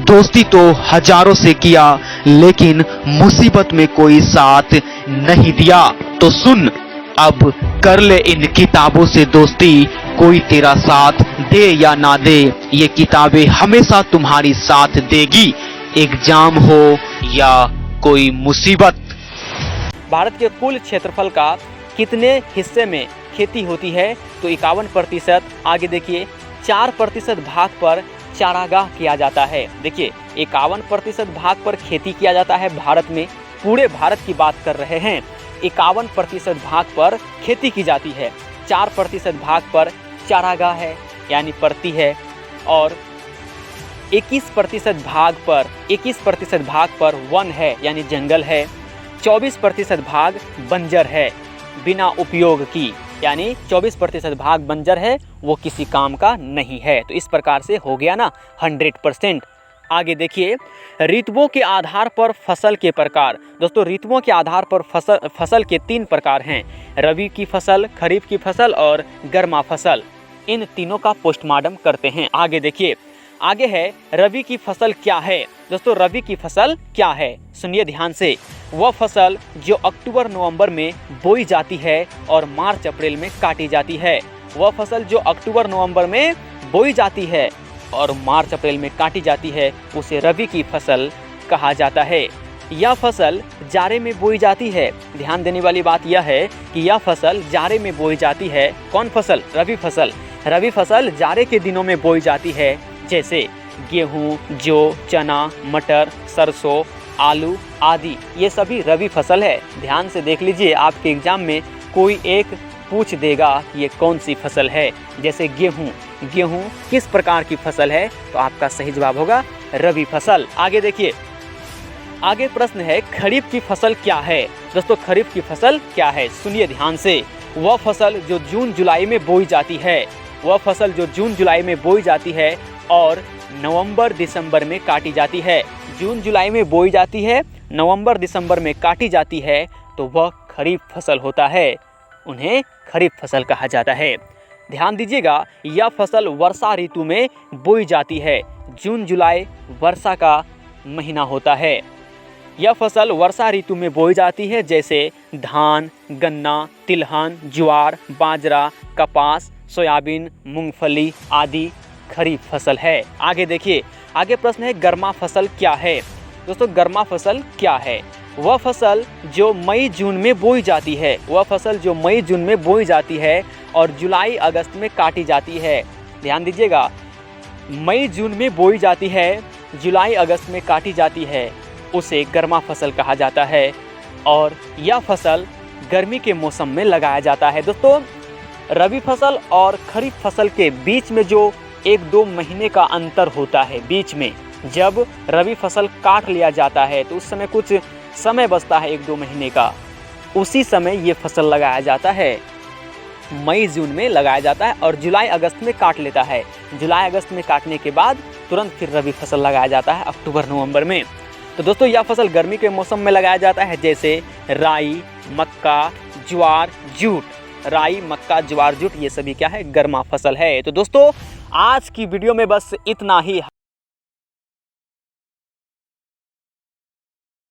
दोस्ती तो हजारों से किया, लेकिन मुसीबत में कोई साथ नहीं दिया। तो सुन, अब कर ले इन किताबों से दोस्ती, कोई तेरा साथ दे या ना दे, ये किताबें हमेशा तुम्हारी साथ देगी, एग्जाम हो या कोई मुसीबत। भारत के कुल क्षेत्रफल का कितने हिस्से में खेती होती है? तो 51%। आगे देखिए, 4% भाग पर चारागाह किया जाता है। देखिए 51% भाग पर खेती किया जाता है भारत में, पूरे भारत की बात कर रहे हैं। 51% भाग पर खेती की जाती है, 4% भाग पर चारागाह है यानी पड़ती है, और 21% भाग पर वन है यानी जंगल है। 24% भाग बंजर है, बिना उपयोग की, यानी 24% भाग बंजर है, वो किसी काम का नहीं है। तो इस प्रकार से हो गया ना 100%। आगे देखिए, ऋतुओं के आधार पर फसल के प्रकार। दोस्तों ऋतुओं के आधार पर फसल के 3 प्रकार हैं, रबी की फसल, खरीफ की फसल और गर्मा फसल। इन तीनों का पोस्टमार्टम करते हैं। आगे देखिए, आगे है रबी की फसल क्या है। दोस्तों रबी की फसल क्या है, सुनिए ध्यान से। वह फसल जो अक्टूबर नवंबर में बोई जाती है और मार्च अप्रैल में काटी जाती है। वह फसल जो अक्टूबर नवंबर में बोई जाती है और मार्च अप्रैल में काटी जाती है, उसे रबी की फसल कहा जाता है। यह फसल जाड़े में बोई जाती है। ध्यान देने वाली बात यह है कि यह फसल जाड़े में बोई जाती है। कौन फसल? रबी फसल। रबी फसल जाड़े के दिनों में बोई जाती है, जैसे गेहूँ, जौ, चना, मटर, सरसों, आलू आदि, ये सभी रबी फसल है। ध्यान से देख लीजिए, आपके एग्जाम में कोई एक पूछ देगा ये कौन सी फसल है, जैसे गेहूँ किस प्रकार की फसल है, तो आपका सही जवाब होगा रबी फसल। आगे देखिए, आगे प्रश्न है खरीफ की फसल क्या है। दोस्तों खरीफ की फसल क्या है, सुनिए ध्यान से। वह फसल जो जून जुलाई में बोई जाती है, वह फसल जो जून जुलाई में बोई जाती है और नवंबर दिसंबर में काटी जाती है। जून जुलाई में बोई जाती है, नवंबर दिसंबर में काटी जाती है, तो वह खरीफ फसल होता है, उन्हें खरीफ फसल कहा जाता है। ध्यान दीजिएगा, यह फसल वर्षा ऋतु में बोई जाती है। जून जुलाई वर्षा का महीना होता है। यह फसल वर्षा ऋतु में बोई जाती है, जैसे धान, गन्ना, तिलहन, ज्वार, बाजरा, कपास, सोयाबीन, मूंगफली आदि खरीफ फसल है। आगे देखिए, आगे प्रश्न है गर्मा फसल क्या है। दोस्तों गर्मा फसल क्या है? वह फसल जो मई जून में बोई जाती है, वह फसल जो मई जून में बोई जाती है और जुलाई अगस्त में काटी जाती है। ध्यान दीजिएगा, मई जून में बोई जाती है, जुलाई अगस्त में काटी जाती है, उसे गर्मा फसल कहा जाता है, और यह फसल गर्मी के मौसम में लगाया जाता है। दोस्तों रबी फसल और खरीफ फसल के बीच में जो 1-2 महीने का अंतर होता है, बीच में जब रबी फसल काट लिया जाता है तो उस समय कुछ समय बचता है 1-2 महीने का, उसी समय ये फसल लगाया जाता है, मई जून में लगाया जाता है और जुलाई अगस्त में काट लेता है। जुलाई अगस्त में काटने के बाद तुरंत फिर रबी फसल लगाया जाता है अक्टूबर नवंबर में। तो दोस्तों यह फसल गर्मी के मौसम में लगाया जाता है, जैसे राई, मक्का, ज्वार, जूट। राई, मक्का, ज्वार, जूट ये सभी क्या है? गर्मा फसल है। तो दोस्तों आज की वीडियो में बस इतना ही।